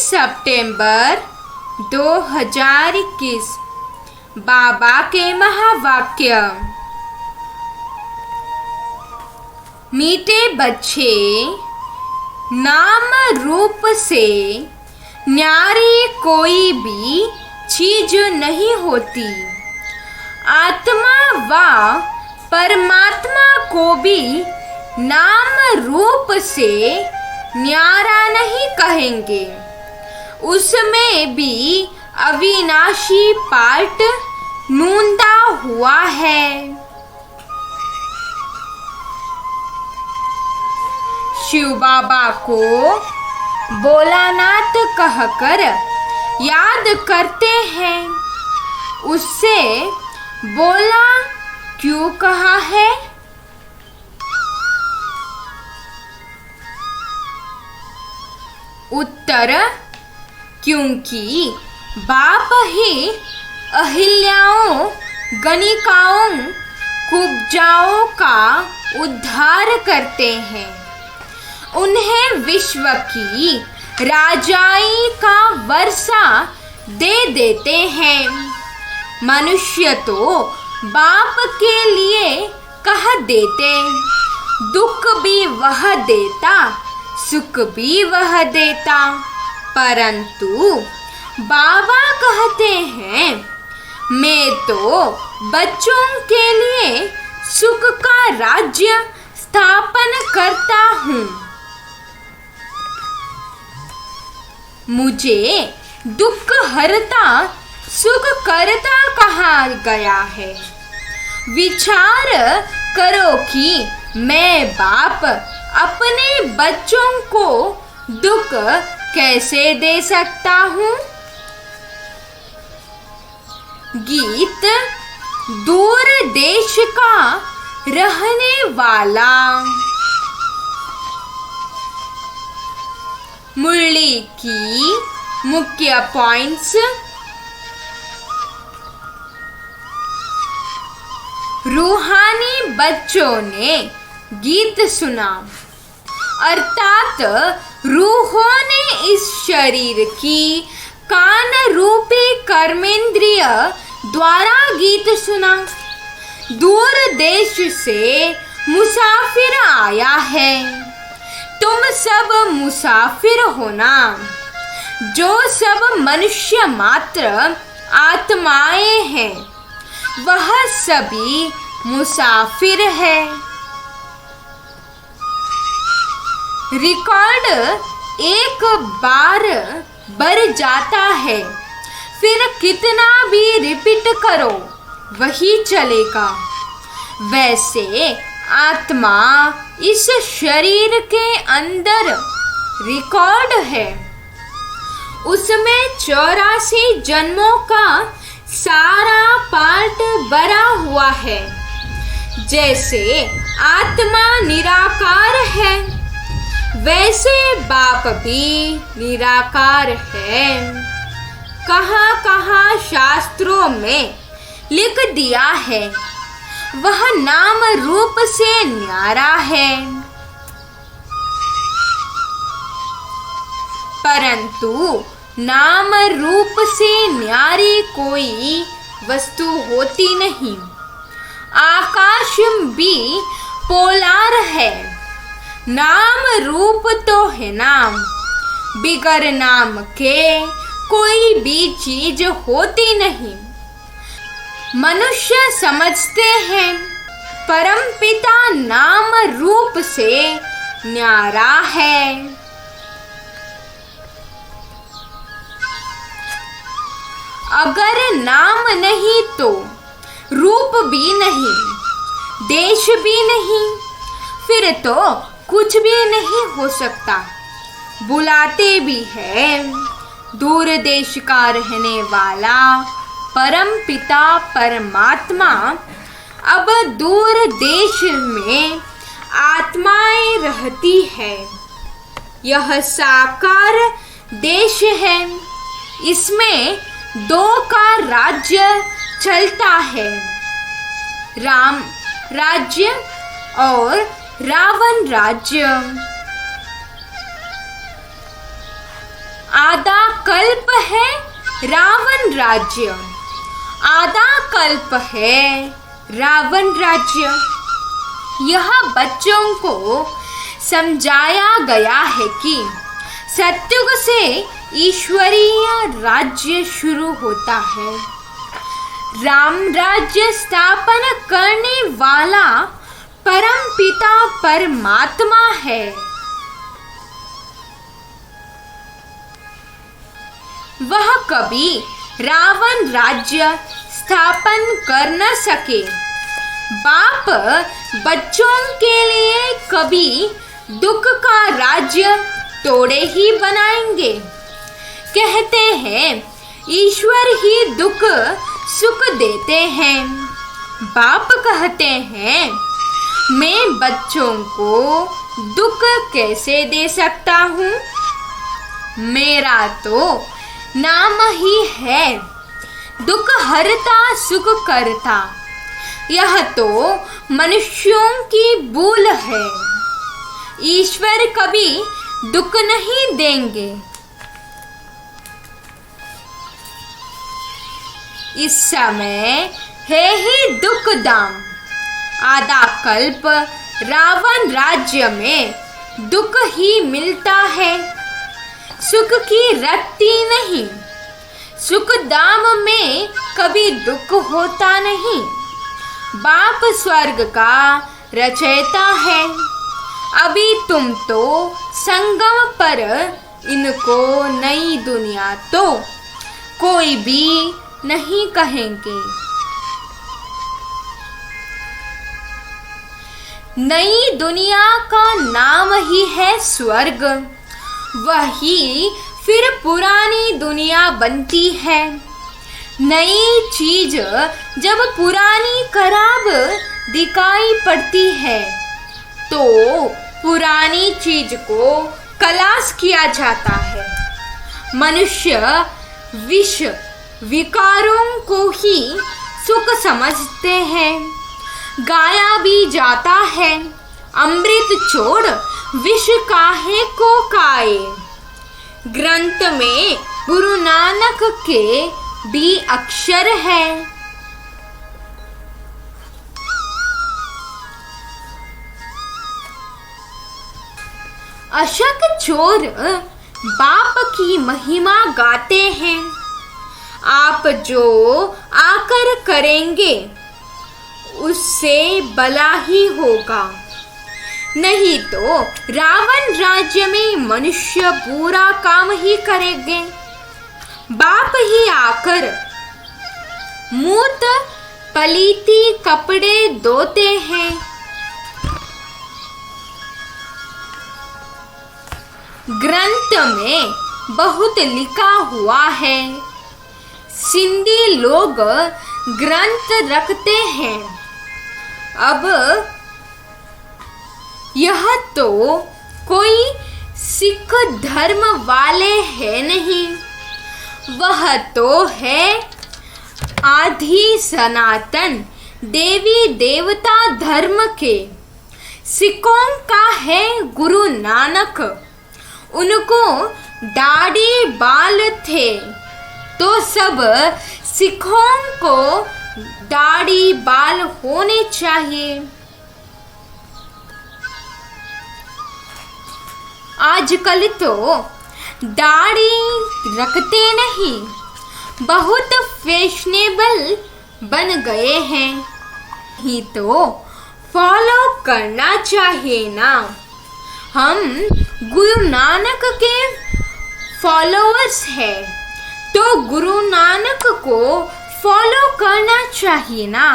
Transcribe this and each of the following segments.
सितंबर 2021 बाबा के महावाक्य। मीठे बच्चे, नाम रूप से न्यारी कोई भी चीज नहीं होती। आत्मा व परमात्मा को भी नाम रूप से न्यारा नहीं कहेंगे। उसमें भी अविनाशी पार्ट नूंदा हुआ है। शिव बाबा को भोलानाथ कहकर याद करते हैं। उससे बोला क्यों कहा है? उत्तर, क्योंकि बाप ही अहिल्याओं, गणिकाओं, कुब्जाओं का उद्धार करते हैं। उन्हें विश्व की राजाई का वर्षा दे देते हैं। मनुष्य तो बाप के लिए कह देते, दुख भी वह देता, सुख भी वह देता। परंतु बाबा कहते हैं, मैं तो बच्चों के लिए सुख का राज्य स्थापन करता हूँ। मुझे दुख हरता, सुख करता कहा गया है। विचार करो कि मैं बाप अपने बच्चों को दुख कैसे दे सकता हूँ? गीत, दूर देश का रहने वाला। मुरली की मुख्य पॉइंट्स। रूहानी बच्चों ने गीत सुना, अर्थात रूहों ने इस शरीर की कान रूपी कर्मेंद्रिय द्वारा गीत सुना। दूर देश से मुसाफिर आया है। तुम सब मुसाफिर हो ना। जो सब मनुष्य मात्र आत्माएं हैं, वह सभी मुसाफिर है। रिकॉर्ड एक बार बढ़ जाता है, फिर कितना भी रिपीट करो वही चलेगा। वैसे आत्मा इस शरीर के अंदर रिकॉर्ड है। उसमें 84 जन्मों का सारा पार्ट भरा हुआ है। जैसे आत्मा निराकार है, वैसे बाप भी निराकार है। कहाँ कहाँ शास्त्रों में लिख दिया है, वह नाम रूप से न्यारा है। परंतु नाम रूप से न्यारी कोई वस्तु होती नहीं। आकाश भी पोलार है। नाम रूप तो है नाम, बिगर नाम के कोई भी चीज होती नहीं। मनुष्य समझते हैं परमपिता नाम रूप से न्यारा है। अगर नाम नहीं तो रूप भी नहीं, देश भी नहीं, फिर तो कुछ भी नहीं हो सकता। बुलाते भी है दूर देश का रहने वाला परम पिता परमात्मा। अब दूर देश में आत्माएं रहती है। यह साकार देश है। इसमें 2 का राज्य चलता है, राम राज्य और रावण राज्य। आधा कल्प है रावण राज्य, आधा कल्प है रावण राज्य। यह बच्चों को समझाया गया है कि सतयुग से ईश्वरीय राज्य शुरू होता है। राम राज्य स्थापन करने वाला परम पिता परमात्मा है। वह कभी रावण राज्य स्थापन कर न सके। बाप बच्चों के लिए कभी दुख का राज्य तोड़े ही बनाएंगे। कहते हैं ईश्वर ही दुख सुख देते हैं। बाप कहते हैं मैं बच्चों को दुख कैसे दे सकता हूँ? मेरा तो नाम ही है दुख हरता सुख करता। यह तो मनुष्यों की भूल है। ईश्वर कभी दुख नहीं देंगे। इस समय है ही दुख दाम। आधा कल्प रावण राज्य में दुख ही मिलता है, सुख की रत्ती नहीं। सुख दाम में कभी दुख होता नहीं। बाप स्वर्ग का रचयिता है। अभी तुम तो संगम पर इनको नई दुनिया तो कोई भी नहीं कहेंगे। नई दुनिया का नाम ही है स्वर्ग। वही फिर पुरानी दुनिया बनती है। नई चीज जब पुरानी खराब दिखाई पड़ती है तो पुरानी चीज को खलास किया जाता है। मनुष्य विष विकारों को ही सुख समझते हैं। गाया भी जाता है अमृत छोड़ विष काहे को खाए। ग्रंथ में गुरु नानक के भी अक्षर है। अशक चोर बाप की महिमा गाते हैं। आप जो आकर करेंगे उससे भला ही होगा। नहीं तो रावण राज्य में मनुष्य बुरा काम ही करेंगे। बाप ही आकर मूत पलीती कपड़े धोते हैं। ग्रंथ में बहुत लिखा हुआ है। सिंधी लोग ग्रंथ रखते हैं। अब यह तो कोई सिख धर्म वाले है नहीं। वह तो है आदि सनातन देवी देवता धर्म के। सिखों का है गुरु नानक। उनको दाढ़ी बाल थे तो सब सिखों को दाढ़ी बाल होने चाहिए। आजकल तो दाढ़ी रखते नहीं, बहुत फैशनेबल बन गए हैं। ही तो फॉलो करना चाहिए ना। हम गुरु नानक के फॉलोअर्स हैं तो गुरु नानक को फॉलो करना चाहिए ना।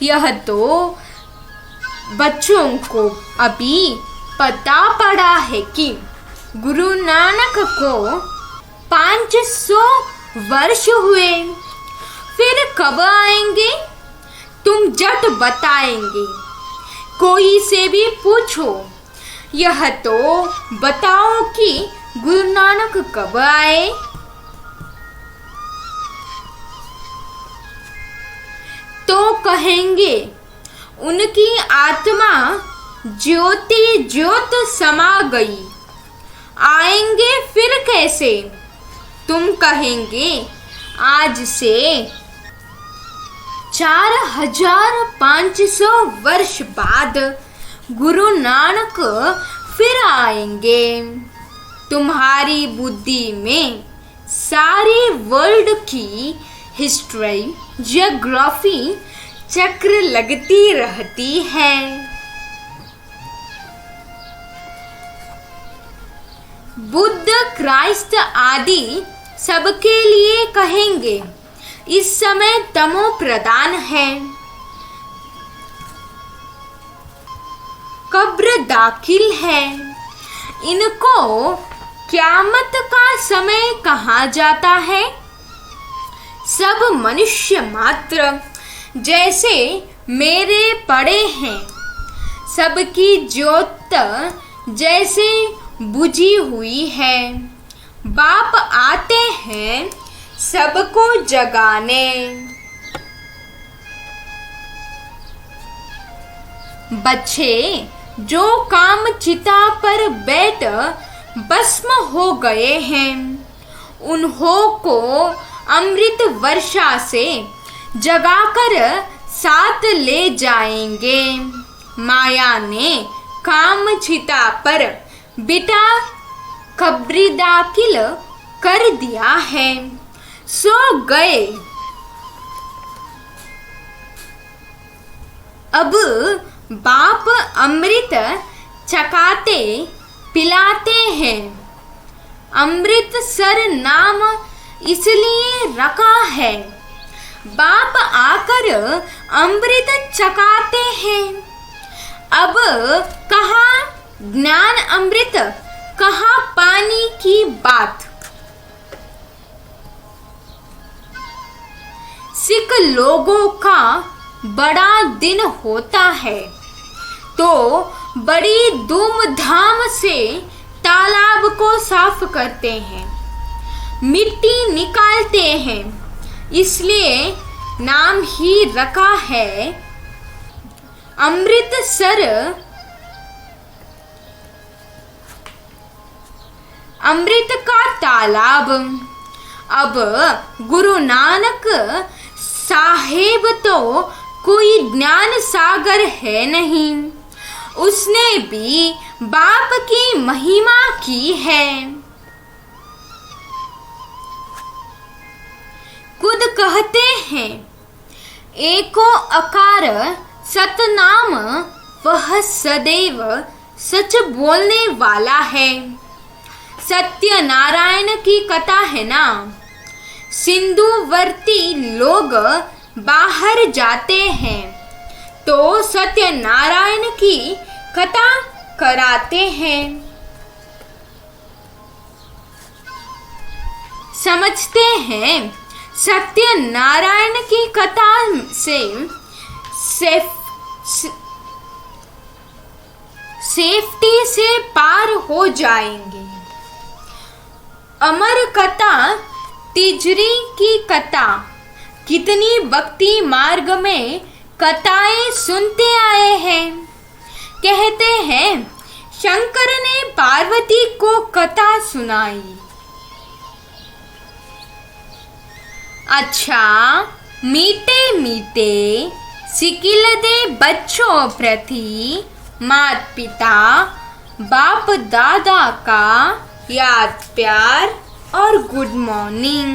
यह तो बच्चों को अभी पता पड़ा है कि गुरु नानक को 500 वर्ष हुए। फिर कब आएंगे? तुम जट बताएंगे। कोई से भी पूछो, यह तो बताओ कि गुरु नानक कब आए? तो कहेंगे उनकी आत्मा ज्योति ज्योत समा गई, आएंगे फिर कैसे। तुम कहेंगे आज से 4500 वर्ष बाद गुरु नानक फिर आएंगे। तुम्हारी बुद्धि में सारी वर्ल्ड की हिस्ट्री, ज्योग्राफी चक्र लगती रहती है। बुद्ध, क्राइस्ट आदि सबके लिए कहेंगे इस समय तमो प्रधान है। कब्र दाखिल है। इनको क़यामत का समय कहा जाता है। सब मनुष्य मात्र जैसे मेरे पड़े हैं, सबकी ज्योत जैसे बुझी हुई है। बाप आते हैं सबको जगाने। बच्चे जो काम चिता पर बैठ भस्म हो गए हैं, उन्हों को अमृत वर्षा से जगाकर साथ ले जाएंगे। माया ने काम चिता पर बिठा कब्र दाखिल कर दिया है, सो गए। अब बाप अमृत चखाते पिलाते हैं। अमृतसर नाम इसलिए रखा है, बाप आकर अमृत चखाते हैं। अब कहाँ ज्ञान अमृत, कहाँ पानी की बात। सिख लोगों का बड़ा दिन होता है तो बड़ी धूमधाम से तालाब को साफ करते हैं, मिट्टी निकालते हैं। इसलिए नाम ही रखा है अमृतसर, अमृत का तालाब। अब गुरु नानक साहेब तो कोई ज्ञान सागर है नहीं, उसने भी बाप की महिमा की है। खुद कहते हैं एको अकार सतनाम, वह सदैव सच बोलने वाला है। सत्यनारायण की कथा है ना, सिंधुवर्ती लोग बाहर जाते हैं तो सत्यनारायण की कथा कराते हैं। समझते हैं सत्यनारायण की कथा से सेफ्टी से पार हो जाएंगे। अमर कथा, तिजरी की कथा, कितनी भक्ति मार्ग में कथाएं सुनते आए हैं। कहते हैं शंकर ने पार्वती को कथा सुनाई। अच्छा, मीठे मीठे सिकिल दे बच्चों प्रति माता पिता बाप दादा का याद प्यार और गुड मॉर्निंग।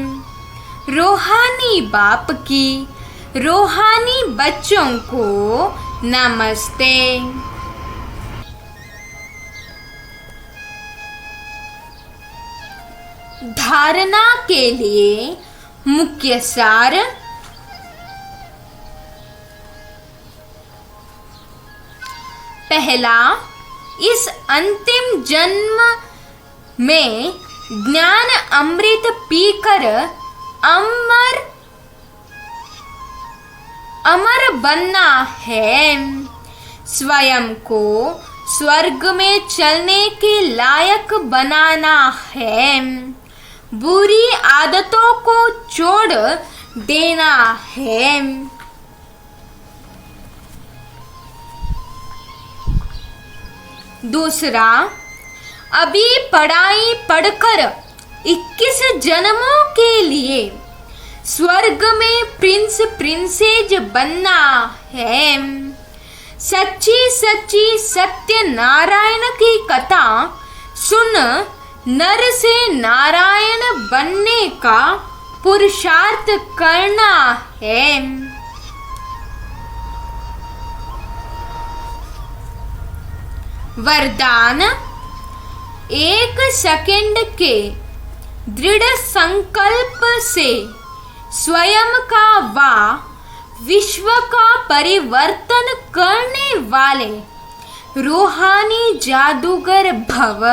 रूहानी बाप की रूहानी बच्चों को नमस्ते। धारणा के लिए मुख्य सार। पहला, इस अंतिम जन्म में ज्ञान अमृत पीकर अमर बनना है। स्वयं को स्वर्ग में चलने के लायक बनाना है। बुरी आदतों को छोड़ देना है। दूसरा, अभी पढ़ाई पढ़कर 21 जन्मों के लिए स्वर्ग में प्रिंस प्रिंसेज बनना है। सच्ची सच्ची सत्य नारायण की कथा सुन नर से नारायण बनने का पुरुषार्थ करना है। वरदान, 1 सेकंड के दृढ़ संकल्प से स्वयं का व विश्व का परिवर्तन करने वाले रूहानी जादूगर भव।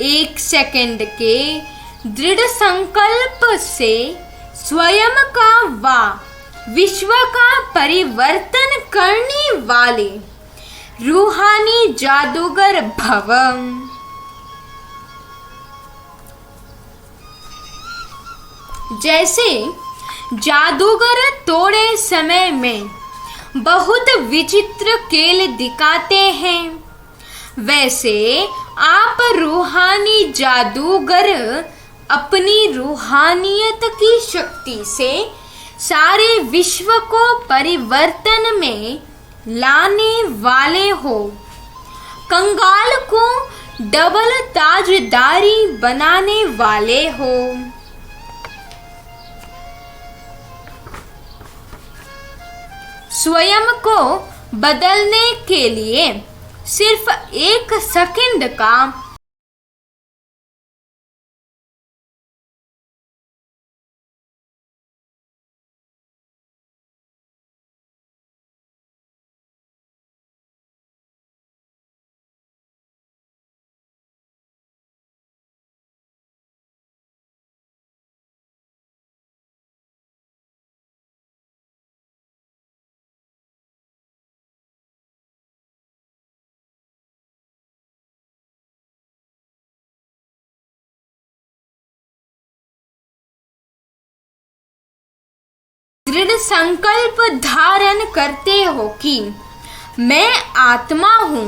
1 सेकंड के दृढ़ संकल्प से स्वयं का व विश्व का परिवर्तन करने वाले रूहानी जादूगर भव। जैसे जादूगर थोड़े समय में बहुत विचित्र खेल दिखाते हैं, वैसे आप रूहानी जादूगर अपनी रूहानियत की शक्ति से सारे विश्व को परिवर्तन में लाने वाले हो। कंगाल को डबल ताजदारी बनाने वाले हो। स्वयं को बदलने के लिए सिर्फ 1 सेकंड का दृढ़ संकल्प धारण करते हो कि मैं आत्मा हूँ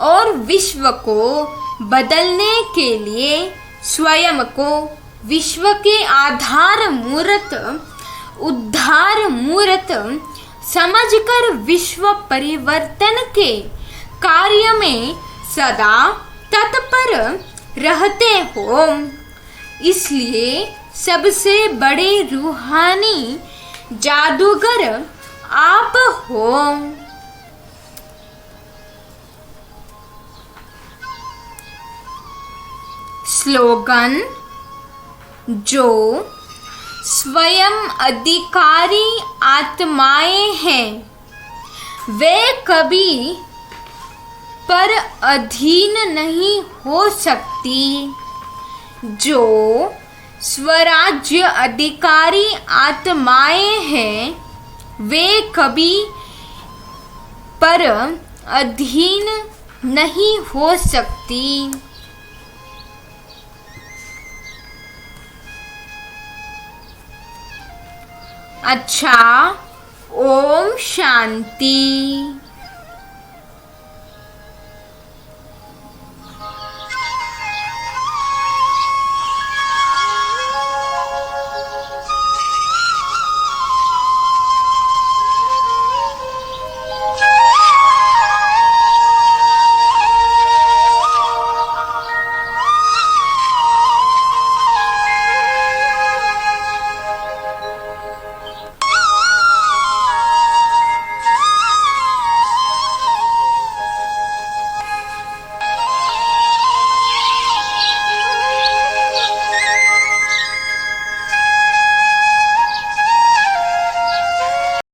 और विश्व को बदलने के लिए स्वयं को विश्व के आधार मूर्त उद्धार मूर्त समझकर विश्व परिवर्तन के कार्य में सदा तत्पर रहते हो। इसलिए सबसे बड़े रूहानी जादूगर आप हो। स्लोगन, जो स्वयं अधिकारी आत्माएं हैं वे कभी पर अधीन नहीं हो सकती। जो स्वराज्य अधिकारी आत्माएं हैं वे कभी पर अधीन नहीं हो सकती। अच्छा, ओम शांति।